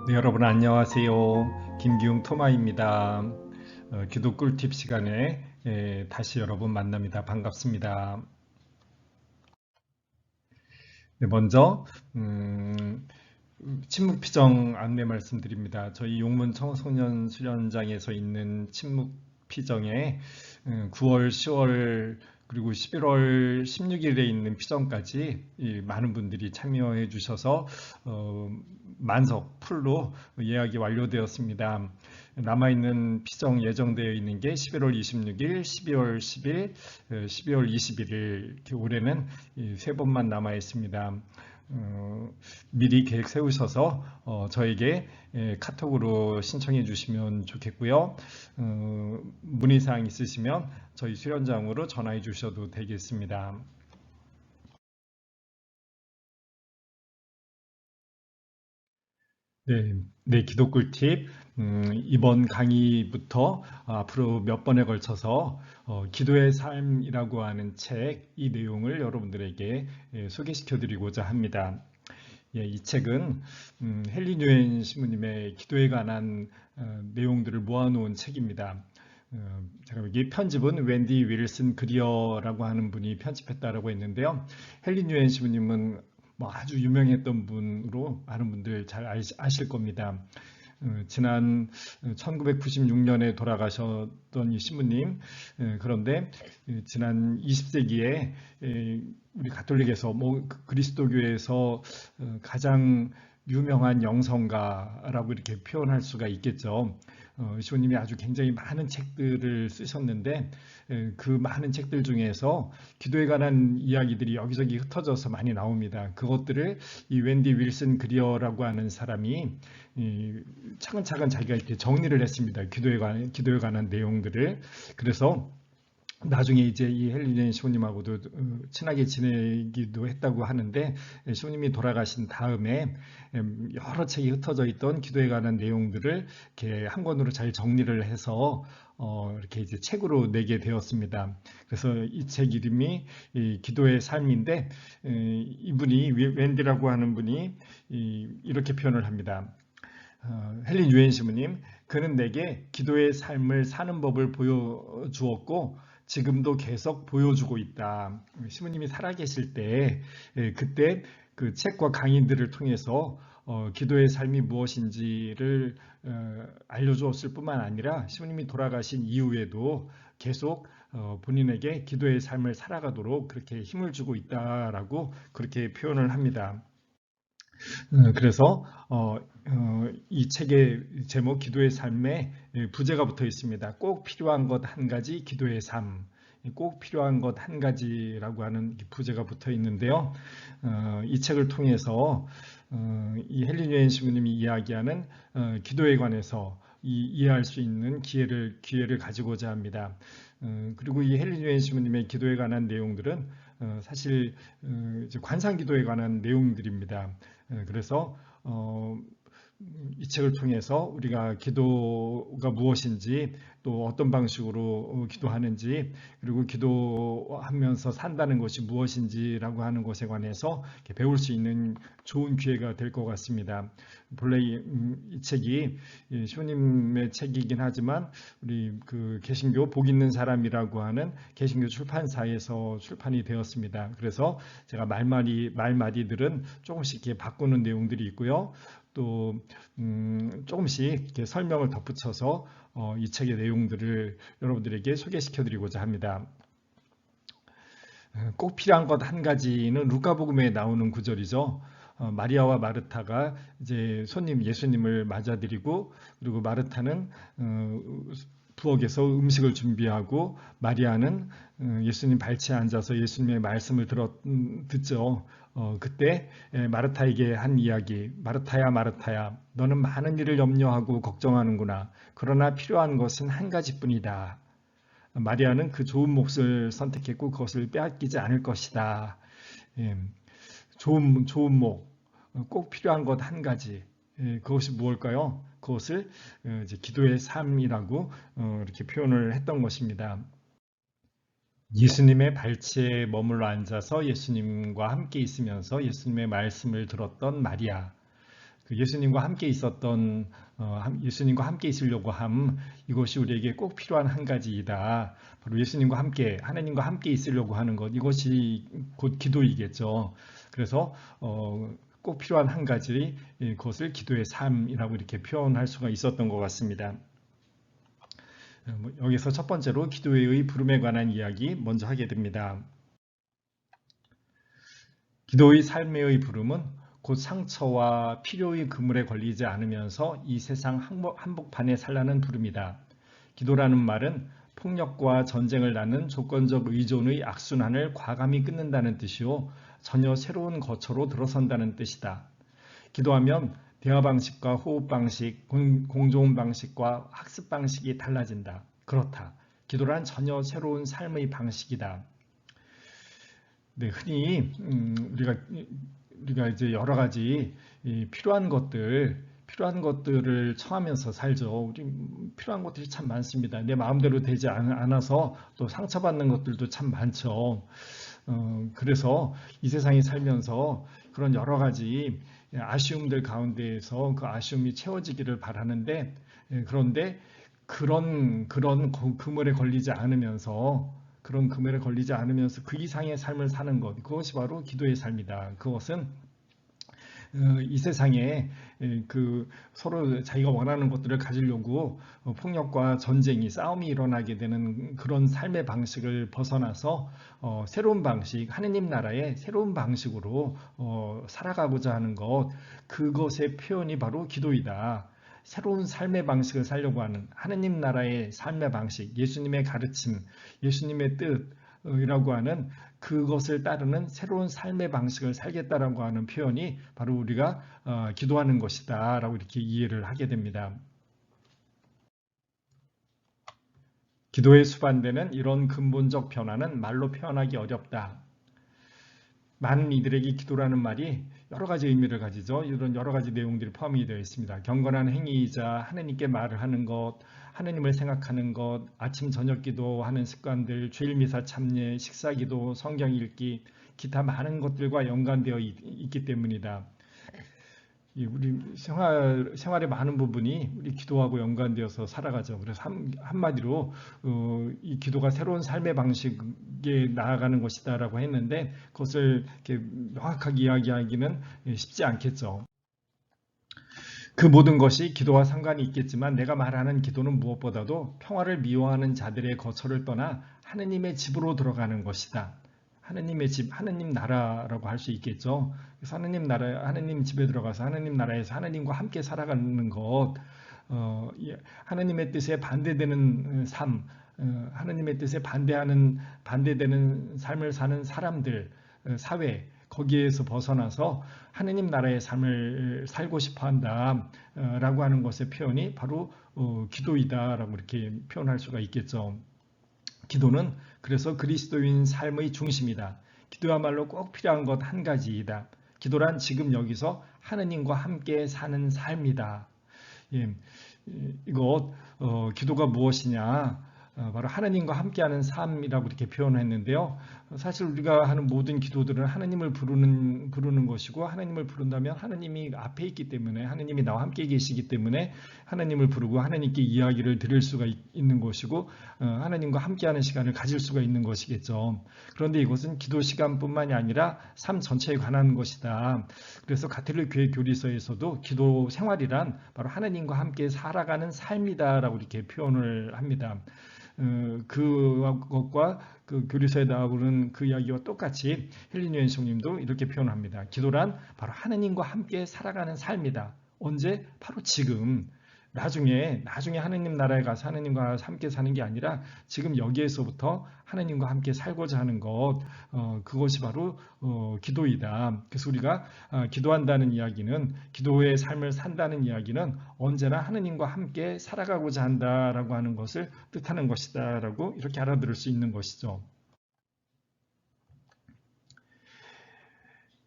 네, 여러분 안녕하세요. 김기웅 토마입니다. 기도 꿀팁 시간에 다시 여러분 만납니다. 반갑습니다. 네, 먼저 침묵피정 안내 말씀드립니다. 저희 용문 청소년 수련장에서 있는 침묵피정에 9월, 10월 그리고 11월 16일에 있는 피정까지 많은 분들이 참여해 주셔서 만석 풀로 예약이 완료되었습니다. 남아있는 피정 예정되어 있는 게 11월 26일, 12월 10일, 12월 21일 올해는 세 번만 남아 있습니다. 미리 계획 세우셔서 저에게 카톡으로 신청해 주시면 좋겠고요. 문의사항 있으시면 저희 수련장으로 전화해 주셔도 되겠습니다. 네, 네, 기도 꿀팁. 이번 강의부터 앞으로 몇 번에 걸쳐서 기도의 삶이라고 하는 책, 이 내용을 여러분들에게 소개시켜 드리고자 합니다. 예, 이 책은 헨리 뉴엔 신부님의 기도에 관한 내용들을 모아놓은 책입니다. 제가 여기 편집은 웬디 윌슨 그리어라고 하는 분이 편집했다라고 했는데요. 헨리 뉴엔 신부님은 뭐 아주 유명했던 분으로 많은 분들 잘 아실 겁니다. 지난 1996년에 돌아가셨던 이 신부님, 그런데 지난 20세기에 우리 가톨릭에서 뭐 그리스도교에서 가장 유명한 영성가라고 이렇게 표현할 수가 있겠죠. 시호님이 아주 굉장히 많은 책들을 쓰셨는데 그 많은 책들 중에서 기도에 관한 이야기들이 여기저기 흩어져서 많이 나옵니다. 그것들을 이 웬디 윌슨 그리어라고 하는 사람이 차근차근 자기가 이렇게 정리를 했습니다. 기도에 관한 내용들을. 그래서 나중에 이제 이 헬리젠 시호님하고도 친하게 지내기도 했다고 하는데, 시호님이 돌아가신 다음에 여러 책이 흩어져 있던 기도에 관한 내용들을 이렇게 한 권으로 잘 정리를 해서 이렇게 이제 책으로 내게 되었습니다. 그래서 이 책 이름이 이 기도의 삶인데, 이분이 웬디라고 하는 분이 이렇게 표현을 합니다. 헬린 유엔 시무님, 그는 내게 기도의 삶을 사는 법을 보여주었고 지금도 계속 보여주고 있다. 시무님이 살아계실 때 그때 그 책과 강의들을 통해서 기도의 삶이 무엇인지를 알려주었을 뿐만 아니라 시무님이 돌아가신 이후에도 계속 본인에게 기도의 삶을 살아가도록 그렇게 힘을 주고 있다라고 그렇게 표현을 합니다. 그래서 이 책의 제목 기도의 삶에 부제가 붙어 있습니다. 꼭 필요한 것 한 가지 기도의 삶. 꼭 필요한 것 한 가지라고 하는 부제가 붙어 있는데요. 이 책을 통해서 이 헨리 유엔 신부님이 이야기하는 기도에 관해서 이해할 수 있는 기회를 가지고자 합니다. 그리고 이 헨리 유엔 신부님의 기도에 관한 내용들은 사실 이제 관상 기도에 관한 내용들입니다. 그래서 이 책을 통해서 우리가 기도가 무엇인지 또 어떤 방식으로 기도하는지 그리고 기도하면서 산다는 것이 무엇인지라고 하는 것에 관해서 배울 수 있는 좋은 기회가 될 것 같습니다. 본래 이 책이 시호님의 책이긴 하지만 우리 그 개신교 복 있는 사람이라고 하는 개신교 출판사에서 출판이 되었습니다. 그래서 제가 말마디들은 조금씩 이렇게 바꾸는 내용들이 있고요. 또 조금씩 이렇게 설명을 덧붙여서 이 책의 내용들을 여러분들에게 소개시켜드리고자 합니다. 꼭 필요한 것 한 가지는 루카복음에 나오는 구절이죠. 마리아와 마르타가 이제 예수님을 맞아들이고 그리고 마르타는 부엌에서 음식을 준비하고 마리아는 예수님 발치에 앉아서 예수님의 말씀을 듣죠. 그때 마르타에게 한 이야기, 마르타야, 마르타야, 너는 많은 일을 염려하고 걱정하는구나. 그러나 필요한 것은 한 가지뿐이다. 마리아는 그 좋은 몫을 선택했고 그것을 빼앗기지 않을 것이다. 예, 좋은 목, 꼭 필요한 것 한 가지. 그것이 무엇일까요? 그것을 이제 기도의 삶이라고 이렇게 표현을 했던 것입니다. 예수님의 발치에 머물러 앉아서 예수님과 함께 있으면서 예수님의 말씀을 들었던 마리아. 그 예수님과 함께 있었던 예수님과 함께 있으려고 함 이것이 우리에게 꼭 필요한 한 가지이다. 바로 예수님과 함께 하나님과 함께 있으려고 하는 것 이것이 곧 기도이겠죠. 그래서 꼭 필요한 한 가지 그것을 기도의 삶이라고 이렇게 표현할 수가 있었던 것 같습니다. 여기서 첫 번째로 기도의 부름에 관한 이야기 먼저 하게 됩니다. 기도의 삶의 부름은 곧 상처와 필요의 그물에 걸리지 않으면서 이 세상 한복판에 살라는 부름이다. 기도라는 말은 폭력과 전쟁을 낳는 조건적 의존의 악순환을 과감히 끊는다는 뜻이요, 전혀 새로운 거처로 들어선다는 뜻이다. 기도하면 대화 방식과 호흡 방식, 공존 방식과 학습 방식이 달라진다. 그렇다. 기도란 전혀 새로운 삶의 방식이다. 네, 흔히 우리가 이제 여러 가지 필요한 것들을 청하면서 살죠. 우리 필요한 것들이 참 많습니다. 내 마음대로 되지 않아서 또 상처받는 것들도 참 많죠. 그래서 이 세상에 살면서 그런 여러 가지 아쉬움들 가운데에서 그 아쉬움이 채워지기를 바라는데, 그런데 그런 그물에 걸리지 않으면서 그 이상의 삶을 사는 것, 그것이 바로 기도의 삶이다. 그것은 이 세상에 그 서로 자기가 원하는 것들을 가지려고 폭력과 전쟁이, 싸움이 일어나게 되는 그런 삶의 방식을 벗어나서 새로운 방식, 하느님 나라의 새로운 방식으로 살아가고자 하는 것, 그것의 표현이 바로 기도이다. 새로운 삶의 방식을 살려고 하는 하느님 나라의 삶의 방식, 예수님의 가르침, 예수님의 뜻이라고 하는 그것을 따르는 새로운 삶의 방식을 살겠다라고 하는 표현이 바로 우리가 기도하는 것이다 라고 이렇게 이해를 하게 됩니다. 기도에 수반되는 이런 근본적 변화는 말로 표현하기 어렵다. 많은 이들에게 기도라는 말이 여러 가지 의미를 가지죠. 이런 여러 가지 내용들이 포함이 되어 있습니다. 경건한 행위이자 하나님께 말을 하는 것, 하나님을 생각하는 것, 아침 저녁 기도하는 습관들, 주일 미사 참여, 식사 기도, 성경 읽기, 기타 많은 것들과 연관되어 있기 때문이다. 우리 생활의 많은 부분이 우리 기도하고 연관되어서 살아가죠. 그래서 한마디로 이 기도가 새로운 삶의 방식에 나아가는 것이다라고 했는데 그것을 이렇게 명확하게 이야기하기는 쉽지 않겠죠. 그 모든 것이 기도와 상관이 있겠지만 내가 말하는 기도는 무엇보다도 평화를 미워하는 자들의 거처를 떠나 하느님의 집으로 들어가는 것이다. 하느님의 집, 하느님 나라라고 할 수 있겠죠. 그래서 하느님 집에 들어가서 하느님 나라에서 하느님과 함께 살아가는 것, 하느님의 뜻에 반대되는 삶, 하느님의 뜻에 반대되는 삶을 사는 사람들, 사회, 거기에서 벗어나서 하느님 나라의 삶을 살고 싶어 한다라고 하는 것의 표현이 바로 기도이다라고 이렇게 표현할 수가 있겠죠. 기도는 그래서 그리스도인 삶의 중심이다. 기도야말로 꼭 필요한 것 한 가지이다. 기도란 지금 여기서 하느님과 함께 사는 삶이다. 예, 이것 기도가 무엇이냐? 바로 하나님과 함께하는 삶이라고 이렇게 표현했는데요. 사실 우리가 하는 모든 기도들은 하나님을 부르는 것이고, 하나님을 부른다면 하나님이 앞에 있기 때문에, 하나님이 나와 함께 계시기 때문에 하나님을 부르고 하나님께 이야기를 드릴 수가 있는 것이고, 하나님과 함께하는 시간을 가질 수가 있는 것이겠죠. 그런데 이것은 기도 시간뿐만이 아니라 삶 전체에 관한 것이다. 그래서 가톨릭 교회 교리서에서도 기도 생활이란 바로 하나님과 함께 살아가는 삶이다라고 이렇게 표현을 합니다. 그것과 그 교리서에 나오는 그 이야기와 똑같이 헬린 유엔송님도 이렇게 표현합니다. 기도란 바로 하느님과 함께 살아가는 삶이다. 언제? 바로 지금. 나중에 하느님 나라에 가서 하느님과 함께 사는 게 아니라 지금 여기에서부터 하느님과 함께 살고자 하는 것, 그것이 바로 기도이다. 그래서 우리가 기도한다는 이야기는, 기도의 삶을 산다는 이야기는 언제나 하느님과 함께 살아가고자 한다라고 하는 것을 뜻하는 것이다라고 이렇게 알아들을 수 있는 것이죠.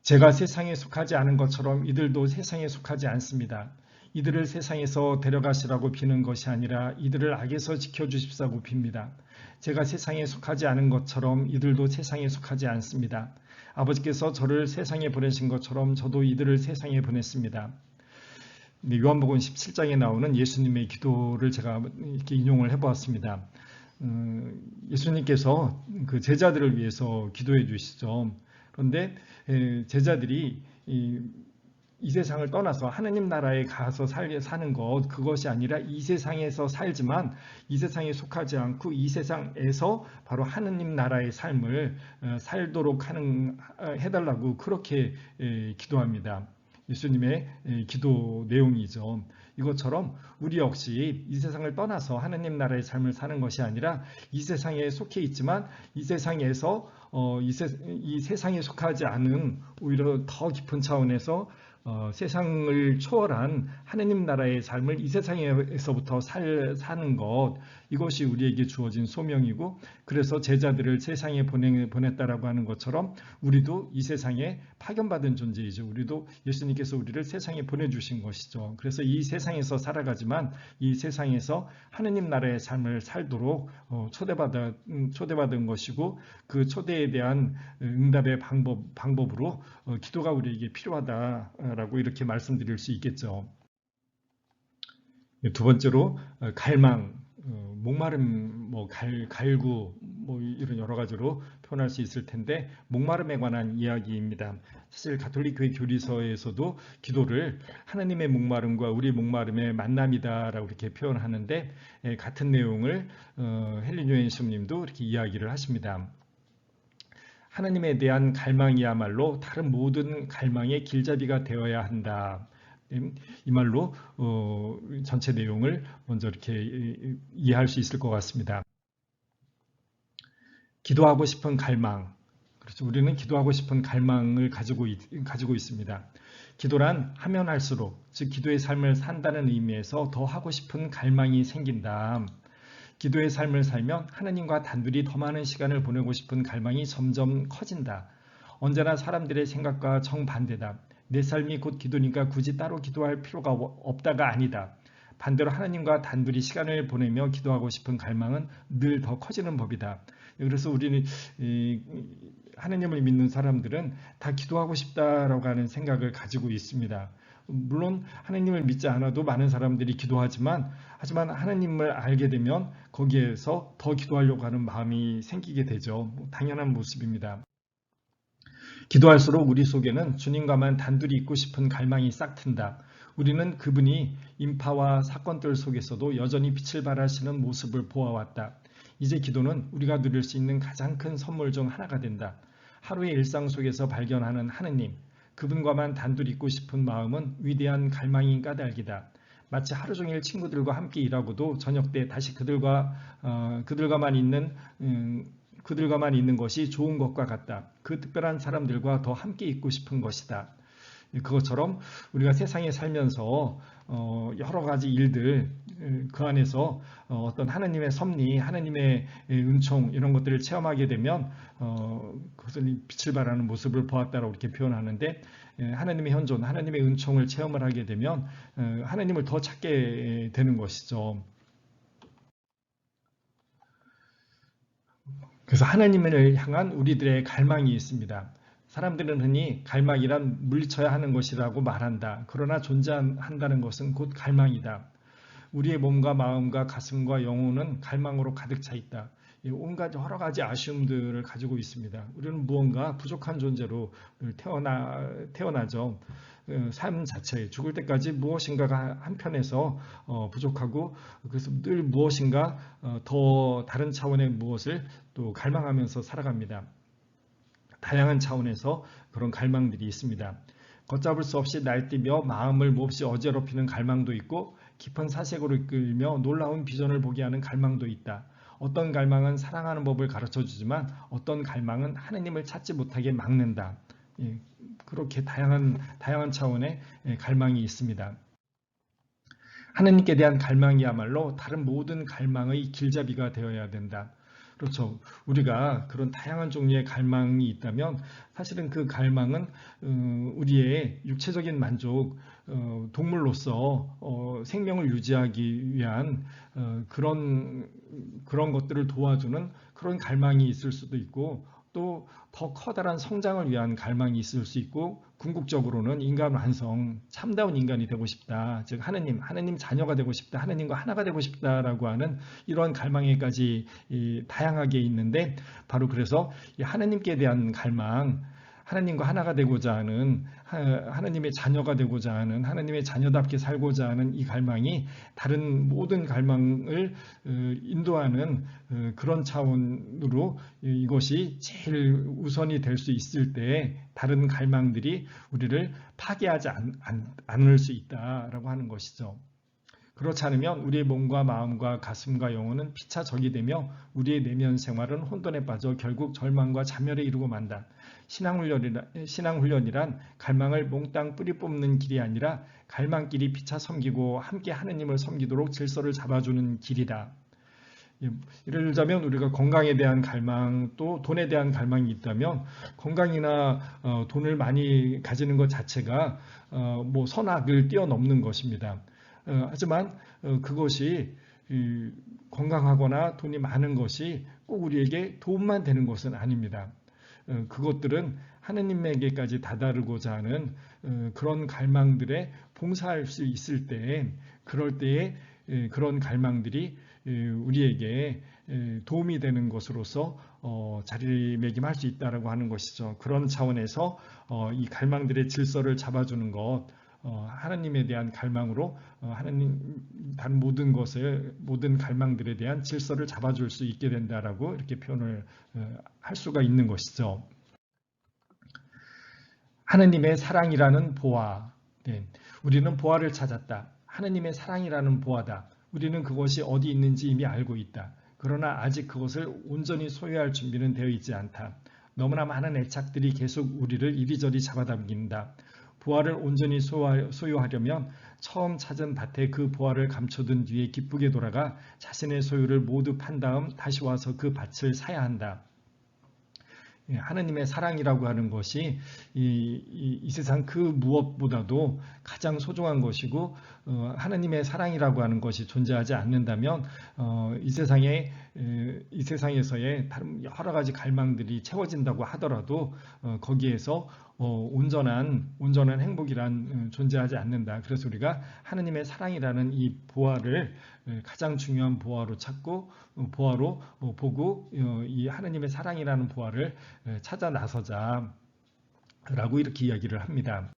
제가 세상에 속하지 않은 것처럼 이들도 세상에 속하지 않습니다. 이들을 세상에서 데려가시라고 비는 것이 아니라 이들을 악에서 지켜주십사고 빕니다. 제가 세상에 속하지 않은 것처럼 이들도 세상에 속하지 않습니다. 아버지께서 저를 세상에 보내신 것처럼 저도 이들을 세상에 보냈습니다. 요한복음 17장에 나오는 예수님의 기도를 제가 이렇게 인용을 해보았습니다. 예수님께서 그 제자들을 위해서 기도해 주시죠. 그런데 제자들이 이 세상을 떠나서 하느님 나라에 가서 사는 것, 그것이 아니라 이 세상에서 살지만 이 세상에 속하지 않고 이 세상에서 바로 하느님 나라의 삶을 살도록 해달라고 그렇게 기도합니다. 예수님의 기도 내용이죠. 이것처럼 우리 역시 이 세상을 떠나서 하느님 나라의 삶을 사는 것이 아니라 이 세상에 속해 있지만 이 세상에서 이 세상에 속하지 않은 오히려 더 깊은 차원에서 세상을 초월한 하느님 나라의 삶을 이 세상에서부터 사는 것, 이것이 우리에게 주어진 소명이고, 그래서 제자들을 세상에 보냈다라고 하는 것처럼 우리도 이 세상에 파견받은 존재이죠. 우리도 예수님께서 우리를 세상에 보내주신 것이죠. 그래서 이 세상에서 살아가지만 이 세상에서 하느님 나라의 삶을 살도록 초대받은 것이고, 그 초대에 대한 응답의 방법으로 기도가 우리에게 필요하다라고 이렇게 말씀드릴 수 있겠죠. 두 번째로 갈망, 목마름, 갈구, 이런 여러 가지로 표현할 수 있을 텐데, 목마름에 관한 이야기입니다. 사실 가톨릭 교회 교리서에서도 기도를 하나님의 목마름과 우리 목마름의 만남이다라고 이렇게 표현하는데, 같은 내용을 헬린 요한스님도 이렇게 이야기를 하십니다. 하나님에 대한 갈망이야말로 다른 모든 갈망의 길잡이가 되어야 한다. 이 말로 전체 내용을 먼저 이렇게 이해할 수 있을 것 같습니다. 기도하고 싶은 갈망. 그렇죠. 우리는 기도하고 싶은 갈망을 가지고 있습니다. 기도란 하면 할수록, 즉 기도의 삶을 산다는 의미에서 더 하고 싶은 갈망이 생긴다. 기도의 삶을 살면 하나님과 단둘이 더 많은 시간을 보내고 싶은 갈망이 점점 커진다. 언제나 사람들의 생각과 정반대다. 내 삶이 곧 기도니까 굳이 따로 기도할 필요가 없다가 아니다. 반대로 하나님과 단둘이 시간을 보내며 기도하고 싶은 갈망은 늘 더 커지는 법이다. 그래서 우리는 하나님을 믿는 사람들은 다 기도하고 싶다라고 하는 생각을 가지고 있습니다. 물론 하나님을 믿지 않아도 많은 사람들이 기도하지만 하나님을 알게 되면 거기에서 더 기도하려고 하는 마음이 생기게 되죠. 당연한 모습입니다. 기도할수록 우리 속에는 주님과만 단둘이 있고 싶은 갈망이 싹튼다. 우리는 그분이 인파와 사건들 속에서도 여전히 빛을 발하시는 모습을 보아왔다. 이제 기도는 우리가 누릴 수 있는 가장 큰 선물 중 하나가 된다. 하루의 일상 속에서 발견하는 하느님, 그분과만 단둘이 있고 싶은 마음은 위대한 갈망인 까닭이다. 마치 하루 종일 친구들과 함께 일하고도 저녁 때 다시 그들과만 있는 것이 좋은 것과 같다. 그 특별한 사람들과 더 함께 있고 싶은 것이다. 그것처럼 우리가 세상에 살면서 여러 가지 일들, 그 안에서 어떤 하나님의 섭리, 하나님의 은총 이런 것들을 체험하게 되면 그것을 빛을 발하는 모습을 보았다라고 이렇게 표현하는데, 하나님의 현존, 하나님의 은총을 체험을 하게 되면 하나님을 더 찾게 되는 것이죠. 그래서 하나님을 향한 우리들의 갈망이 있습니다. 사람들은 흔히 갈망이란 물리쳐야 하는 것이라고 말한다. 그러나 존재한다는 것은 곧 갈망이다. 우리의 몸과 마음과 가슴과 영혼은 갈망으로 가득 차 있다. 온갖 여러 가지 아쉬움들을 가지고 있습니다. 우리는 무언가 부족한 존재로 태어나죠. 삶 자체, 죽을 때까지 무엇인가가 한편에서 부족하고, 그래서 늘 무엇인가 더 다른 차원의 무엇을 또 갈망하면서 살아갑니다. 다양한 차원에서 그런 갈망들이 있습니다. 걷잡을 수 없이 날뛰며 마음을 몹시 어지럽히는 갈망도 있고, 깊은 사색으로 이끌며 놀라운 비전을 보게 하는 갈망도 있다. 어떤 갈망은 사랑하는 법을 가르쳐주지만 어떤 갈망은 하느님을 찾지 못하게 막는다. 그렇게 다양한 차원의 갈망이 있습니다. 하느님께 대한 갈망이야말로 다른 모든 갈망의 길잡이가 되어야 된다. 그렇죠. 우리가 그런 다양한 종류의 갈망이 있다면 사실은 그 갈망은 우리의 육체적인 만족, 동물로서 생명을 유지하기 위한 그런 것들을 도와주는 그런 갈망이 있을 수도 있고, 또 더 커다란 성장을 위한 갈망이 있을 수 있고, 궁극적으로는 인간 완성, 참다운 인간이 되고 싶다. 즉 하느님 자녀가 되고 싶다. 하느님과 하나가 되고 싶다라고 하는 이러한 갈망에까지 다양하게 있는데 바로 그래서 이 하느님께 대한 갈망, 하나님과 하나가 되고자 하는 하나님의 자녀가 되고자 하는 하나님의 자녀답게 살고자 하는 이 갈망이 다른 모든 갈망을 인도하는 그런 차원으로 이것이 제일 우선이 될 수 있을 때 다른 갈망들이 우리를 파괴하지 않을 수 있다라고 하는 것이죠. 그렇지 않으면 우리의 몸과 마음과 가슴과 영혼은 피차 적이 되며 우리의 내면 생활은 혼돈에 빠져 결국 절망과 자멸에 이르고 만다. 신앙훈련이란 갈망을 몽땅 뿌리 뽑는 길이 아니라 갈망길이 피차 섬기고 함께 하느님을 섬기도록 질서를 잡아주는 길이다. 예를 들자면 우리가 건강에 대한 갈망 또 돈에 대한 갈망이 있다면 건강이나 돈을 많이 가지는 것 자체가 뭐 선악을 뛰어넘는 것입니다. 하지만 그것이 건강하거나 돈이 많은 것이 꼭 우리에게 도움만 되는 것은 아닙니다. 그것들은 하느님에게까지 다다르고자 하는 그런 갈망들에 봉사할 수 있을 때 그럴 때에 그런 갈망들이 우리에게 도움이 되는 것으로서 자리매김할 수 있다고 하는 것이죠. 그런 차원에서 이 갈망들의 질서를 잡아주는 것 하나님에 대한 갈망으로 하나님 다른 모든 것을 모든 갈망들에 대한 질서를 잡아줄 수 있게 된다라고 이렇게 표현을 할 수가 있는 것이죠. 하나님의 사랑이라는 보화. 네. 우리는 보화를 찾았다. 하나님의 사랑이라는 보화다. 우리는 그것이 어디 있는지 이미 알고 있다. 그러나 아직 그것을 온전히 소유할 준비는 되어 있지 않다. 너무나 많은 애착들이 계속 우리를 이리저리 잡아당긴다. 보화를 온전히 소유하려면 처음 찾은 밭에 그 보화를 감춰둔 뒤에 기쁘게 돌아가 자신의 소유를 모두 판 다음 다시 와서 그 밭을 사야 한다. 하느님의 사랑이라고 하는 것이 이 세상 그 무엇보다도 가장 소중한 것이고 하느님의 사랑이라고 하는 것이 존재하지 않는다면 이 세상에서의 다른 여러 가지 갈망들이 채워진다고 하더라도 거기에서 온전한 행복이란 존재하지 않는다. 그래서 우리가 하느님의 사랑이라는 이 보화를 가장 중요한 보화로 찾고 보화로 보고 이 하느님의 사랑이라는 보화를 찾아 나서자 라고 이렇게 이야기를 합니다.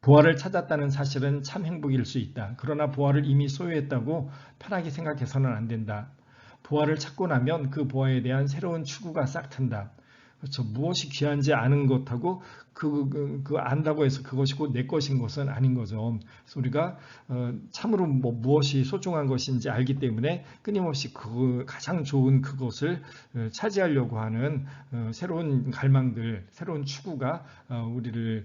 보화를 찾았다는 사실은 참 행복일 수 있다. 그러나 보화를 이미 소유했다고 편하게 생각해서는 안 된다. 보화를 찾고 나면 그 보화에 대한 새로운 추구가 싹 튼다. 그렇죠. 무엇이 귀한지 아는 것하고 안다고 해서 그것이 곧 내 것인 것은 아닌 거죠. 그래서 우리가 참으로 무엇이 소중한 것인지 알기 때문에 끊임없이 가장 좋은 그것을 차지하려고 하는 새로운 갈망들, 새로운 추구가 우리를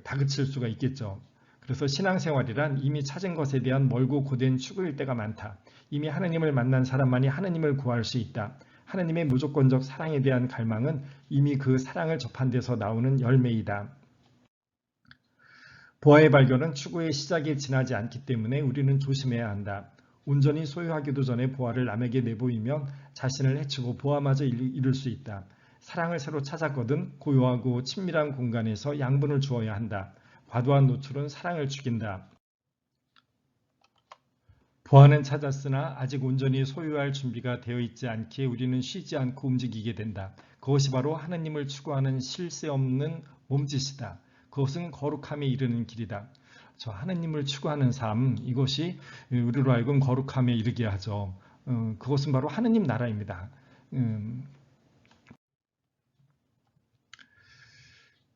다그칠 수가 있겠죠. 그래서 신앙생활이란 이미 찾은 것에 대한 멀고 고된 추구일 때가 많다. 이미 하나님을 만난 사람만이 하나님을 구할 수 있다. 하나님의 무조건적 사랑에 대한 갈망은 이미 그 사랑을 접한 데서 나오는 열매이다. 보화의 발견은 추구의 시작에 지나지 않기 때문에 우리는 조심해야 한다. 온전히 소유하기도 전에 보화를 남에게 내보이면 자신을 해치고 보화마저 잃을 수 있다. 사랑을 새로 찾았거든 고요하고 친밀한 공간에서 양분을 주어야 한다. 과도한 노출은 사랑을 죽인다. 보화는 찾았으나 아직 온전히 소유할 준비가 되어 있지 않기에 우리는 쉬지 않고 움직이게 된다. 그것이 바로 하나님을 추구하는 쉴 새 없는 몸짓이다. 그것은 거룩함에 이르는 길이다. 저 하나님을 추구하는 삶, 이것이 우리로 하여금 거룩함에 이르게 하죠. 그것은 바로 하나님 나라입니다.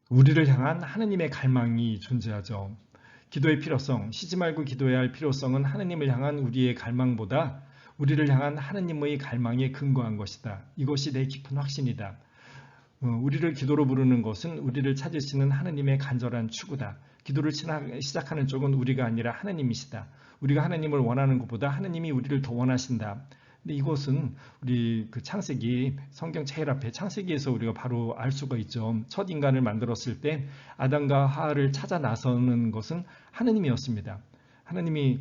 우리를 향한 하나님의 갈망이 존재하죠. 기도의 필요성, 쉬지 말고 기도해야 할 필요성은 하나님을 향한 우리의 갈망보다 우리를 향한 하나님의 갈망에 근거한 것이다. 이것이 내 깊은 확신이다. 우리를 기도로 부르는 것은 우리를 찾으시는 하나님의 간절한 추구다. 기도를 시작하는 쪽은 우리가 아니라 하나님이시다. 우리가 하나님을 원하는 것보다 하나님이 우리를 더 원하신다. 근데 이것은 우리 그 창세기 성경 제일 앞에 창세기에서 우리가 바로 알 수가 있죠. 첫 인간을 만들었을 때 아담과 하와를 찾아 나서는 것은 하나님이었습니다. 하나님이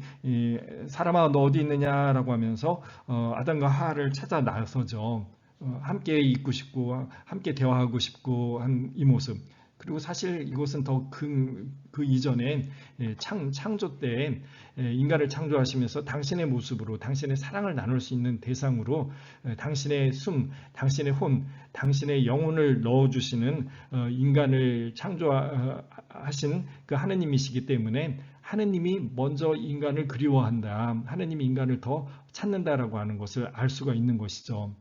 사람아 너 어디 있느냐라고 하면서 아담과 하와를 찾아 나서죠. 함께 있고 싶고 함께 대화하고 싶고 한 이 모습. 그리고 사실 이것은 더 그 이전에 창조 때 인간을 창조하시면서 당신의 모습으로 당신의 사랑을 나눌 수 있는 대상으로 당신의 숨, 당신의 혼, 당신의 영혼을 넣어주시는 인간을 창조하신 그 하느님이시기 때문에 하느님이 먼저 인간을 그리워한다. 하느님이 인간을 더 찾는다라고 하는 것을 알 수가 있는 것이죠.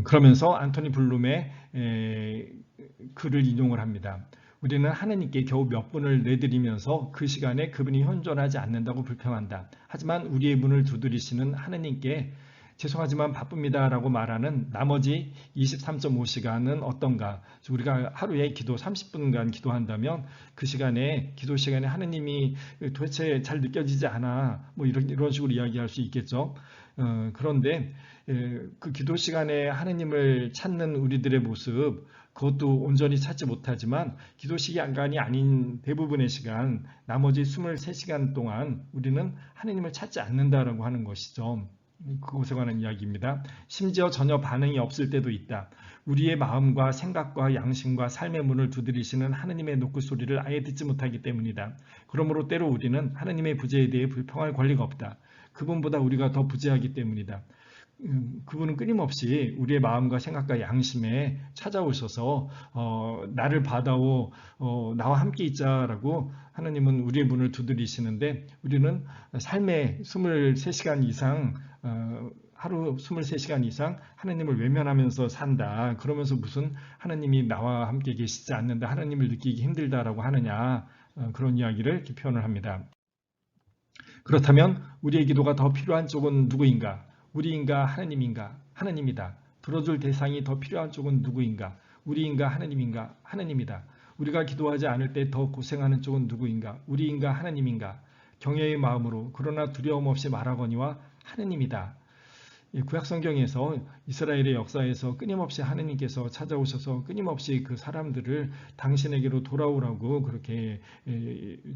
그러면서 안토니 블룸의 글을 인용을 합니다. 우리는 하느님께 겨우 몇 분을 내드리면서 그 시간에 그분이 현존하지 않는다고 불평한다. 하지만 우리의 문을 두드리시는 하느님께 죄송하지만 바쁩니다 라고 말하는 나머지 23.5시간은 어떤가? 우리가 하루에 기도 30분간 기도한다면 그 시간에 기도 시간에 하느님이 도대체 잘 느껴지지 않아 뭐 이런 식으로 이야기할 수 있겠죠. 그런데 그 기도 시간에 하느님을 찾는 우리들의 모습 그것도 온전히 찾지 못하지만 기도 시간이 아닌 대부분의 시간 나머지 23시간 동안 우리는 하느님을 찾지 않는다라고 하는 것이죠. 그것에 관한 이야기입니다. 심지어 전혀 반응이 없을 때도 있다. 우리의 마음과 생각과 양심과 삶의 문을 두드리시는 하느님의 노크소리를 아예 듣지 못하기 때문이다. 그러므로 때로 우리는 하느님의 부재에 대해 불평할 권리가 없다. 그분보다 우리가 더 부재하기 때문이다. 그분은 끊임없이 우리의 마음과 생각과 양심에 찾아오셔서 나를 받아오, 나와 함께 있자라고 하나님은 우리의 문을 두드리시는데 우리는 삶의 23시간 이상 하루 23시간 이상 하나님을 외면하면서 산다. 그러면서 무슨 하나님이 나와 함께 계시지 않는다. 하나님을 느끼기 힘들다라고 하느냐. 그런 이야기를 이렇게 표현을 합니다. 그렇다면 우리의 기도가 더 필요한 쪽은 누구인가? 우리인가 하나님인가? 하나님이다. 들어줄 대상이 더 필요한 쪽은 누구인가? 우리인가 하나님인가? 하나님이다. 우리가 기도하지 않을 때 더 고생하는 쪽은 누구인가? 우리인가 하나님인가? 경외의 마음으로 그러나 두려움 없이 말하거니와 하나님이다. 구약성경에서 이스라엘의 역사에서 끊임없이 하느님께서 찾아오셔서 끊임없이 그 사람들을 당신에게로 돌아오라고 그렇게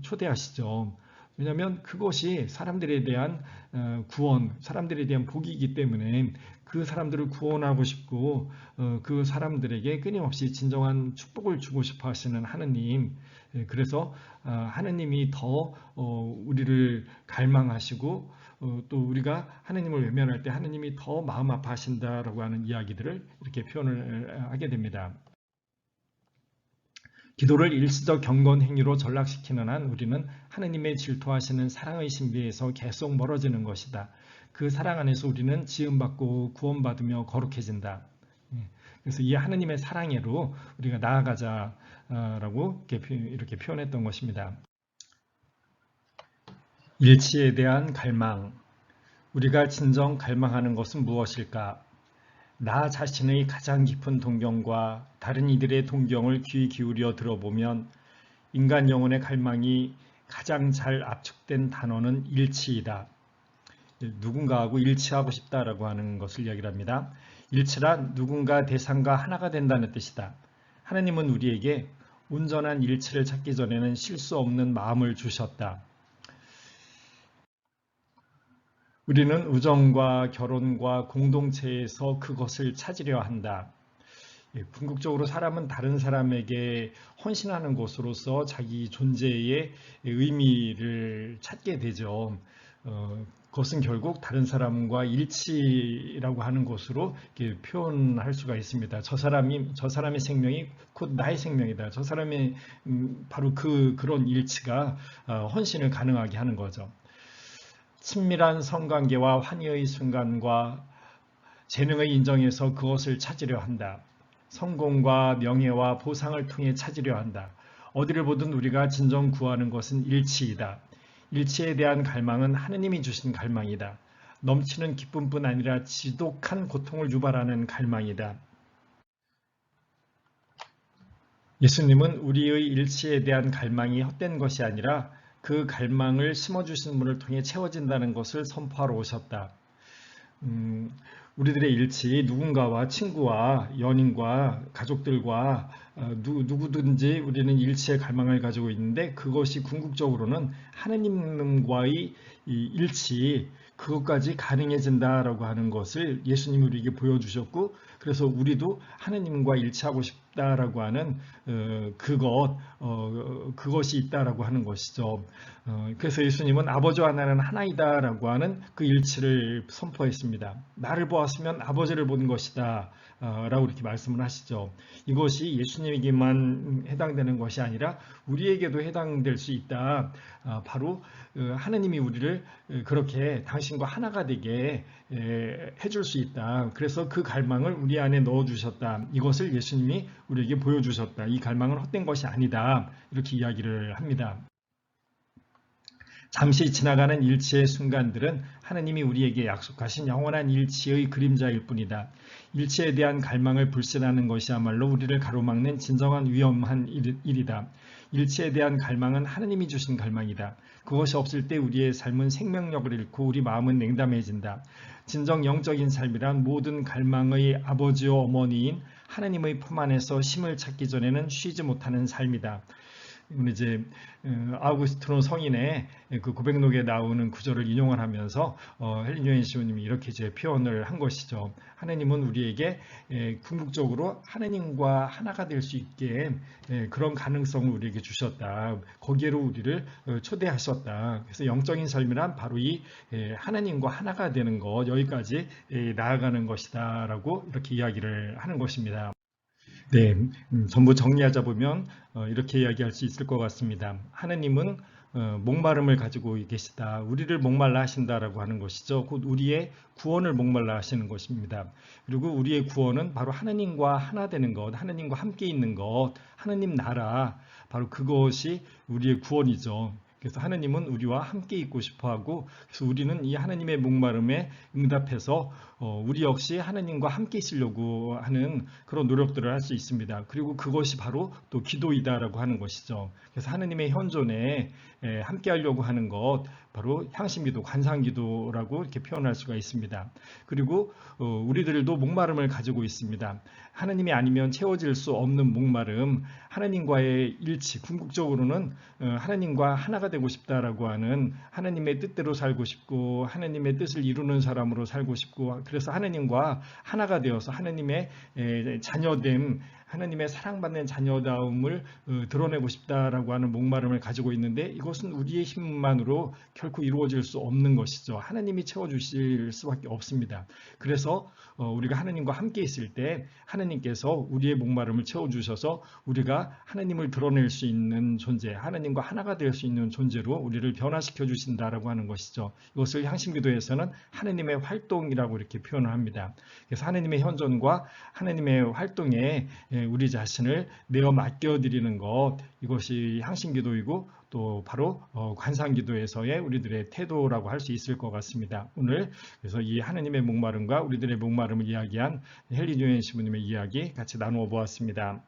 초대하시죠. 왜냐하면 그것이 사람들에 대한 구원, 사람들에 대한 복이기 때문에 그 사람들을 구원하고 싶고 그 사람들에게 끊임없이 진정한 축복을 주고 싶어 하시는 하느님. 그래서 하느님이 더 우리를 갈망하시고 또 우리가 하느님을 외면할 때 하느님이 더 마음 아파하신다라고 하는 이야기들을 이렇게 표현을 하게 됩니다. 기도를 일시적 경건 행위로 전락시키는 한 우리는 하느님의 질투하시는 사랑의 신비에서 계속 멀어지는 것이다. 그 사랑 안에서 우리는 지음받고 구원받으며 거룩해진다. 그래서 이 하느님의 사랑으로 우리가 나아가자라고 이렇게 표현했던 것입니다. 일치에 대한 갈망. 우리가 진정 갈망하는 것은 무엇일까? 나 자신의 가장 깊은 동경과 다른 이들의 동경을 귀 기울여 들어보면 인간 영혼의 갈망이 가장 잘 압축된 단어는 일치이다. 누군가하고 일치하고 싶다라고 하는 것을 이야기를 합니다. 일치란 누군가 대상과 하나가 된다는 뜻이다. 하나님은 우리에게 온전한 일치를 찾기 전에는 실수 없는 마음을 주셨다. 우리는 우정과 결혼과 공동체에서 그것을 찾으려 한다. 궁극적으로 사람은 다른 사람에게 헌신하는 것으로서 자기 존재의 의미를 찾게 되죠. 그것은 결국 다른 사람과 일치라고 하는 것으로 이렇게 표현할 수가 있습니다. 저 사람의 생명이 곧 나의 생명이다. 저 사람의 바로 그런 일치가 헌신을 가능하게 하는 거죠. 친밀한 성관계와 환희의 순간과 재능의 인정에서 그것을 찾으려 한다. 성공과 명예와 보상을 통해 찾으려 한다. 어디를 보든 우리가 진정 구하는 것은 일치이다. 일치에 대한 갈망은 하느님이 주신 갈망이다. 넘치는 기쁨뿐 아니라 지독한 고통을 유발하는 갈망이다. 예수님은 우리의 일치에 대한 갈망이 헛된 것이 아니라 그 갈망을 심어주신 분을 통해 채워진다는 것을 선포하러 오셨다. 우리들의 일치, 누군가와 친구와 연인과 가족들과 누구든지 우리는 일치의 갈망을 가지고 있는데 그것이 궁극적으로는 하느님과의 일치, 그것까지 가능해진다라고 하는 것을 예수님이 우리에게 보여주셨고 그래서 우리도 하느님과 일치하고 싶다라고 하는 그것이 있다라고 하는 것이죠. 그래서 예수님은 아버지와 나는 하나이다라고 하는 그 일치를 선포했습니다. 나를 보았으면 아버지를 본 것이다. 라고 이렇게 말씀을 하시죠. 이것이 예수님에게만 해당되는 것이 아니라 우리에게도 해당될 수 있다. 바로 하느님이 우리를 그렇게 당신과 하나가 되게 해줄 수 있다. 그래서 그 갈망을 우리 안에 넣어주셨다. 이것을 예수님이 우리에게 보여주셨다. 이 갈망은 헛된 것이 아니다. 이렇게 이야기를 합니다. 잠시 지나가는 일치의 순간들은 하느님이 우리에게 약속하신 영원한 일치의 그림자일 뿐이다. 일치에 대한 갈망을 불신하는 것이야말로 우리를 가로막는 진정한 위험한 일이다. 일치에 대한 갈망은 하느님이 주신 갈망이다. 그것이 없을 때 우리의 삶은 생명력을 잃고 우리 마음은 냉담해진다. 진정 영적인 삶이란 모든 갈망의 아버지요 어머니인 하느님의 품 안에서 쉼을 찾기 전에는 쉬지 못하는 삶이다. 이제 아우구스티노 성인의 그 고백록에 나오는 구절을 인용을 하면서 헬린 요한 시호님이 이렇게 이제 표현을 한 것이죠. 하느님은 우리에게 궁극적으로 하느님과 하나가 될 수 있게 그런 가능성을 우리에게 주셨다. 거기에로 우리를 초대하셨다. 그래서 영적인 삶이란 바로 이 하나님과 하나가 되는 것, 여기까지 나아가는 것이다라고 이렇게 이야기를 하는 것입니다. 네, 전부 정리하자 보면 이렇게 이야기할 수 있을 것 같습니다. 하느님은 목마름을 가지고 계시다. 우리를 목말라 하신다라고 하는 것이죠. 곧 우리의 구원을 목말라 하시는 것입니다. 그리고 우리의 구원은 바로 하느님과 하나 되는 것, 하느님과 함께 있는 것, 하느님 나라, 바로 그것이 우리의 구원이죠. 그래서 하느님은 우리와 함께 있고 싶어하고, 그래서 우리는 이 하느님의 목마름에 응답해서 우리 역시 하느님과 함께 있으려고 하는 그런 노력들을 할 수 있습니다. 그리고 그것이 바로 또 기도이다라고 하는 것이죠. 그래서 하느님의 현존에 함께 하려고 하는 것, 바로 향신기도, 관상기도라고 이렇게 표현할 수가 있습니다. 그리고 우리들도 목마름을 가지고 있습니다. 하느님이 아니면 채워질 수 없는 목마름, 하나님과의 일치, 궁극적으로는 하나님과 하나가 되고 싶다라고 하는 하나님의 뜻대로 살고 싶고 하나님의 뜻을 이루는 사람으로 살고 싶고 그래서 하나님과 하나가 되어서 하나님의 자녀됨, 하나님의 사랑받는 자녀다움을 드러내고 싶다라고 하는 목마름을 가지고 있는데 이것은 우리의 힘만으로 결코 이루어질 수 없는 것이죠. 하나님이 채워주실 수밖에 없습니다. 그래서 우리가 하나님과 함께 있을 때 하나님께서 우리의 목마름을 채워주셔서 우리가 하나님을 드러낼 수 있는 존재, 하나님과 하나가 될 수 있는 존재로 우리를 변화시켜 주신다라고 하는 것이죠. 이것을 향신기도에서는 하나님의 활동이라고 이렇게 표현을 합니다. 그래서 하나님의 현존과 하나님의 활동에 우리 자신을 내어 맡겨드리는 것, 이것이 향신기도이고 또 바로 관상기도에서의 우리들의 태도라고 할 수 있을 것 같습니다. 오늘 그래서 이 하나님의 목마름과 우리들의 목마름을 이야기한 헬린 요한 시부님의 이야기 같이 나누어 보았습니다.